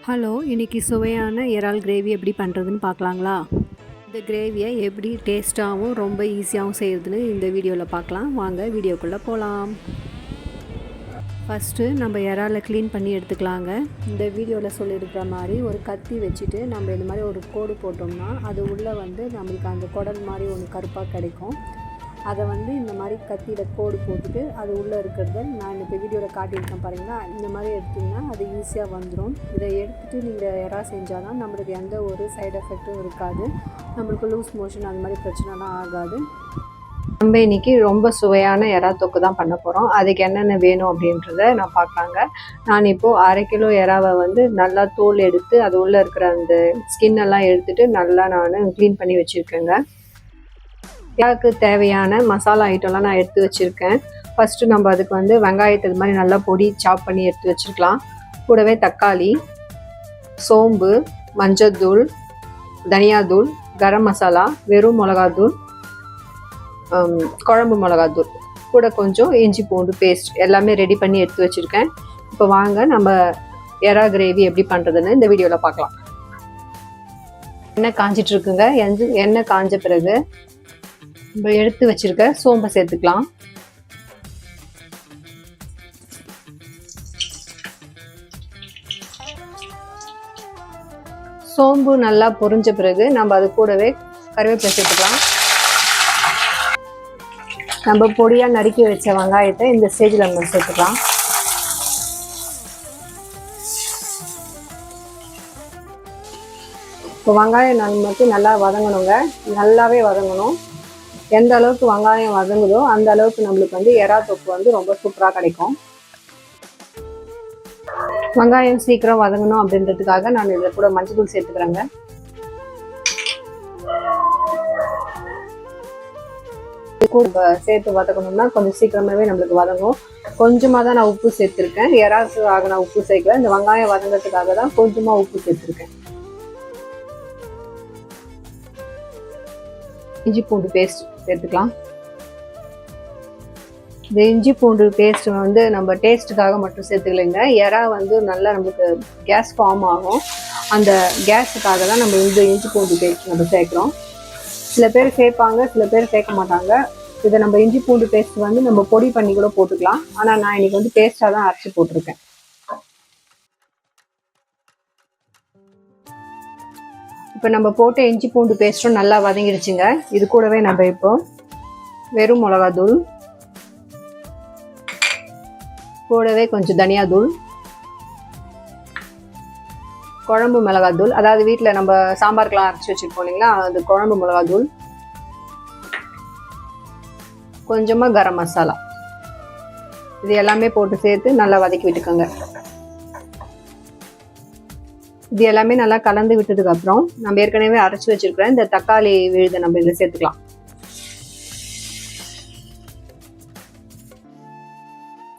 Hello, இன்றைக்கி சுவையான இறால் கிரேவி எப்படி பண்ணுறதுன்னு பார்க்கலாங்களா? இந்த கிரேவியை எப்படி டேஸ்ட்டாகவும் ரொம்ப ஈஸியாகவும் செய்கிறதுன்னு இந்த வீடியோவில் பார்க்கலாம். வாங்க வீடியோக்குள்ளே போகலாம். ஃபஸ்ட்டு நம்ம இறாலை க்ளீன் பண்ணி எடுத்துக்கலாங்க. இந்த வீடியோவில் சொல்லியிருக்கிற மாதிரி ஒரு கத்தி வச்சுட்டு நம்ம இந்த மாதிரி ஒரு கோடு போட்டோம்னா அது உள்ளே நம்மளுக்கு அந்த குடல் மாதிரி ஒன்று கருப்பாக கிடைக்கும். அதை இந்த மாதிரி கத்தியில் கோடு போட்டுட்டு அது உள்ளே இருக்கிறத நான் இப்போ வீடியோவில் காட்டியிருக்கேன் பாருங்கன்னா, இந்த மாதிரி எடுத்திங்கன்னா அது ஈஸியாக வந்துடும். இதை எடுத்துகிட்டு நீங்கள் எறா செஞ்சால் தான் நம்மளுக்கு எந்த ஒரு சைடு எஃபெக்ட்டும் இருக்காது. நம்மளுக்கு லூஸ் மோஷன் அது மாதிரி பிரச்சனைலாம் ஆகாது. நம்ம இன்றைக்கி ரொம்ப சுவையான எறா தொக்கு தான் பண்ண போகிறோம். அதுக்கு என்னென்ன வேணும் அப்படின்றத நான் பார்க்கலாங்க. நான் இப்போது 1/2 கிலோ எறாவை நல்லா தோல் எடுத்து அது உள்ளே இருக்கிற அந்த ஸ்கின்னெல்லாம் எடுத்துகிட்டு நல்லா நான் க்ளீன் பண்ணி வச்சுருக்கேங்க. எறாவுக்கு தேவையான மசாலா ஐட்டம்லாம் நான் எடுத்து வச்சுருக்கேன். ஃபஸ்ட்டு நம்ம அதுக்கு வெங்காயத்தை இது மாதிரி நல்லா பொடி சாப் பண்ணி எடுத்து வச்சுருக்கலாம். கூடவே தக்காளி, சோம்பு, மஞ்சள்தூள், தனியாத்தூள், கரம் மசாலா, வெறும் மிளகாத்தூள், குழம்பு மிளகாத்தூள், கூட கொஞ்சம் இஞ்சி பூண்டு பேஸ்ட் எல்லாமே ரெடி பண்ணி எடுத்து வச்சுருக்கேன். இப்போ வாங்க நம்ம எறா கிரேவி எப்படி பண்ணுறதுன்னு இந்த வீடியோவில் பார்க்கலாம். எண்ணெய் காஞ்சிட்ருக்குங்க. எண்ணெய் காஞ்ச பிறகு நம்ம எடுத்து வச்சிருக்க சோம்பை சேர்த்துக்கலாம். சோம்பு நல்லா பொரிஞ்ச பிறகு நம்ம அது கூடவே கருவேப்பிலை சேர்த்துக்கலாம். நம்ம பொடியாக நறுக்கி வச்ச வெங்காயத்தை இந்த ஸ்டேஜில் நம்ம சேர்த்துக்கலாம். இப்போ வெங்காயம் நமக்கு நல்லா வதங்கணுங்க. நல்லாவே வதங்கணும். எந்த அளவுக்கு வெங்காயம் வதங்குதோ அந்த அளவுக்கு நம்மளுக்கு எறா தொக்கு ரொம்ப சூப்பராக கிடைக்கும். வெங்காயம் சீக்கிரம் வதங்கணும் அப்படின்றதுக்காக நான் இதில் கூட மஞ்சள் சேர்த்துக்கிறேங்க. சேர்த்து வதக்கணும்னா கொஞ்சம் சீக்கிரமாகவே நம்மளுக்கு வதங்கும். கொஞ்சமாக தான் நான் உப்பு சேர்த்துருக்கேன். எறாக்கு ஆகின உப்பு சேர்க்கல. இந்த வெங்காயம் வதங்கிறதுக்காக தான் கொஞ்சமாக உப்பு சேர்த்துருக்கேன். இஞ்சி பூண்டு பேஸ்ட் சேர்த்துக்கலாம். இந்த இஞ்சி பூண்டு பேஸ்ட் நம்ம டேஸ்ட்டுக்காக மட்டும் சேர்த்துக்கலைங்க. எறா நல்லா நம்மளுக்கு கேஸ் ஃபார்ம் ஆகும். அந்த கேஸுக்காக தான் நம்ம இந்த இஞ்சி பூண்டு பேஸ்ட் நம்ம சேர்க்குறோம். சில பேர் சேர்ப்பாங்க, சில பேர் சேர்க்க மாட்டாங்க. இதை நம்ம இஞ்சி பூண்டு பேஸ்ட் நம்ம பொடி பண்ணி கூட போட்டுக்கலாம். ஆனால் நான் இன்னைக்கு பேஸ்ட்டாக தான் அரைச்சி போட்டிருக்கேன். இப்போ நம்ம போட்ட இஞ்சி பூண்டு பேஸ்ட்டும் நல்லா வதங்கிடுச்சுங்க. இது கூடவே நம்ம இப்போ வெறும் மிளகாத்தூள், கூடவே கொஞ்சம் தனியாத்தூள், குழம்பு மிளகாத்தூள், அதாவது வீட்டில் நம்ம சாம்பாருக்கெலாம் அரைச்சி வச்சுருப்போம் இல்லைங்களா, அது குழம்பு மிளகாத்தூள், கொஞ்சமாக கரம் மசாலா, இது எல்லாமே போட்டு சேர்த்து நல்லா வதக்கி விட்டுக்கோங்க. இது எல்லாமே நல்லா கலந்து விட்டதுக்கு அப்புறம் நம்ம ஏற்கனவே அரைச்சி வச்சிருக்கிற இந்த தக்காளி விழுதை நம்ம இதில் சேர்த்துக்கலாம்.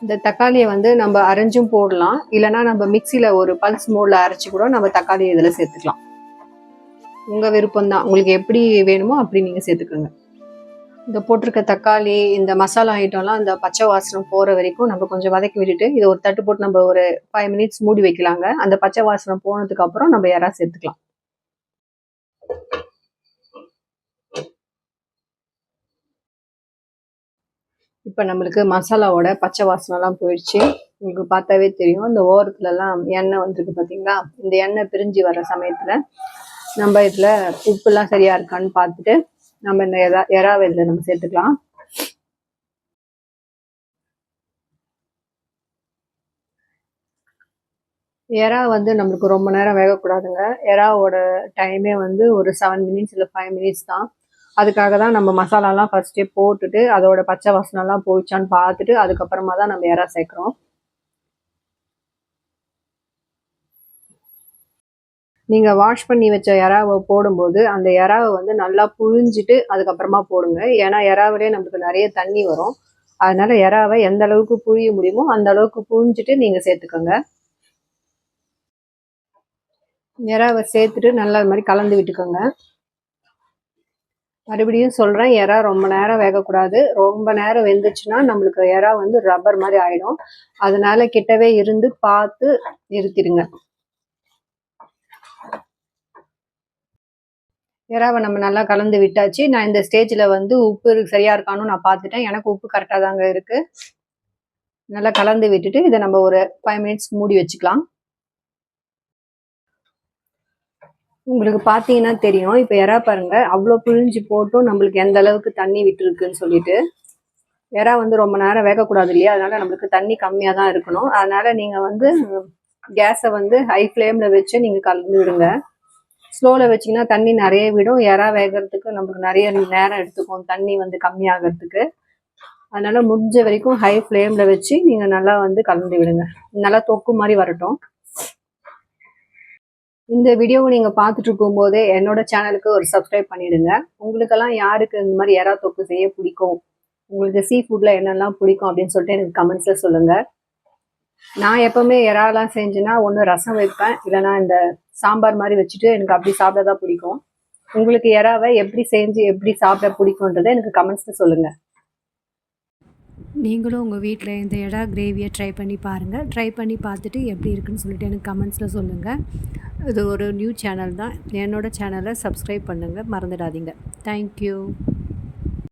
இந்த தக்காளியை நம்ம அரைஞ்சும் போடலாம், இல்லைன்னா நம்ம மிக்சியில் ஒரு பல்ஸ் மோடில் அரைச்சி கூட நம்ம தக்காளி இதில் சேர்த்துக்கலாம். உங்கள் விருப்பம் தான், உங்களுக்கு எப்படி வேணுமோ அப்படி நீங்கள் சேர்த்துக்கோங்க. இந்த போட்டிருக்க தக்காளி இந்த மசாலா ஐட்டம்லாம் அந்த பச்சை வாசனம் போகிற வரைக்கும் நம்ம கொஞ்சம் வதக்கி விட்டுட்டு இதை ஒரு தட்டு போட்டு நம்ம ஒரு 5 மினிட்ஸ் மூடி வைக்கலாங்க. அந்த பச்சை வாசனம் போனதுக்கு அப்புறம் நம்ம எறா சேர்த்துக்கலாம். இப்போ நம்மளுக்கு மசாலாவோட பச்சை வாசனம்லாம் போயிடுச்சு. உங்களுக்கு பார்த்தாவே தெரியும். இந்த ஓரத்துலலாம் எண்ணெய் வந்துருக்கு பார்த்தீங்களா? இந்த எண்ணெய் பிரிஞ்சு வர சமயத்தில் நம்ம இதில் உப்புலாம் சரியாக இருக்கான்னு பார்த்துட்டு நம்ம இந்த எறாவை இதில் நம்ம சேர்த்துக்கலாம். எறா நம்மளுக்கு ரொம்ப நேரம் வேகக்கூடாதுங்க. எறாவோட டைமே ஒரு 7 மினிட்ஸ் இல்லை 5 மினிட்ஸ் தான். அதுக்காக தான் நம்ம மசாலாலாம் ஃபஸ்ட்டே போட்டுட்டு அதோட பச்சை வாசனம்லாம் போயிடுச்சான்னு பார்த்துட்டு அதுக்கப்புறமா தான் நம்ம எறா சேர்க்குறோம். நீங்கள் வாஷ் பண்ணி வச்ச எறாவை போடும்போது அந்த எறாவை நல்லா புழிஞ்சிட்டு அதுக்கப்புறமா போடுங்க. ஏன்னா எறாவிலே நம்மளுக்கு நிறைய தண்ணி வரும். அதனால எறாவை எந்த அளவுக்கு புழிய முடியுமோ அந்த அளவுக்கு புழிஞ்சிட்டு நீங்கள் சேர்த்துக்கோங்க. எறாவை சேர்த்துட்டு நல்லா இது மாதிரி கலந்து விட்டுக்கோங்க. மறுபடியும் சொல்கிறேன், எறா ரொம்ப நேரம் வேகக்கூடாது. ரொம்ப நேரம் வெந்துச்சுன்னா நம்மளுக்கு எறா ரப்பர் மாதிரி ஆகிடும். அதனால கிட்டவே இருந்து பார்த்து நிறுத்திடுங்க. எறாவை நம்ம நல்லா கலந்து விட்டாச்சு. நான் இந்த ஸ்டேஜில் வந்து உப்பு சரியாக இருக்கான்னு நான் பார்த்துட்டேன். எனக்கு உப்பு கரெக்டாக தாங்க இருக்குது. நல்லா கலந்து விட்டுட்டு இதை நம்ம ஒரு 5 மினிட்ஸ் மூடி வச்சுக்கலாம். உங்களுக்கு பார்த்தீங்கன்னா தெரியும், இப்போ எறா பாருங்க அவ்வளோ புழிஞ்சு போட்டும் நம்மளுக்கு எந்த அளவுக்கு தண்ணி விட்டுருக்குன்னு சொல்லிட்டு. எறா வந்து ரொம்ப நேரம் வேகக்கூடாது இல்லையா, அதனால நம்மளுக்கு தண்ணி கம்மியாக தான் இருக்கணும். அதனால நீங்கள் வந்து கேஸை வந்து ஹை ஃப்ளேமில் வச்சு நீங்கள் கலந்து விடுங்க. ஸ்லோவில் வச்சிங்கன்னா தண்ணி நிறைய விடும். எறா வேகிறதுக்கு நம்மளுக்கு நிறைய நேரம் எடுத்துக்கும் தண்ணி வந்து கம்மியாகிறதுக்கு. அதனால் முடிஞ்ச வரைக்கும் ஹை ஃப்ளேமில் வச்சு நீங்கள் நல்லா வந்து கலந்து விடுங்க. நல்லா தொக்கு மாதிரி வரட்டும். இந்த வீடியோவை நீங்கள் பார்த்துட்டு இருக்கும்போதே என்னோட சேனலுக்கு ஒரு சப்ஸ்கிரைப் பண்ணிவிடுங்க. உங்களுக்கெல்லாம் யாருக்கு இந்த மாதிரி எறா தொக்கு செய்ய பிடிக்கும், உங்களுக்கு சீ ஃபுட்டில் என்னெல்லாம் பிடிக்கும் அப்படின்னு சொல்லிட்டு எனக்கு கமெண்ட்ஸில் சொல்லுங்கள். நான் எப்போவுமே எறாலாம் செஞ்சேன்னா ஒன்று ரசம் வைப்பேன், இல்லைனா இந்த சாம்பார் மாதிரி வச்சுட்டு எனக்கு அப்படி சாப்பிட தான் பிடிக்கும். உங்களுக்கு எறாவை எப்படி செஞ்சு எப்படி சாப்பிட பிடிக்குன்றதை எனக்கு கமெண்ட்ஸில் சொல்லுங்கள். நீங்களும் உங்கள் வீட்டில் இந்த எறா கிரேவியை ட்ரை பண்ணி பாருங்கள். ட்ரை பண்ணி பார்த்துட்டு எப்படி இருக்குன்னு சொல்லிட்டு எனக்கு கமெண்ட்ஸில் சொல்லுங்கள். இது ஒரு நியூ சேனல் தான். என்னோடய சேனலை சப்ஸ்கிரைப் பண்ணுங்கள், மறந்துடாதீங்க. தேங்க்யூ.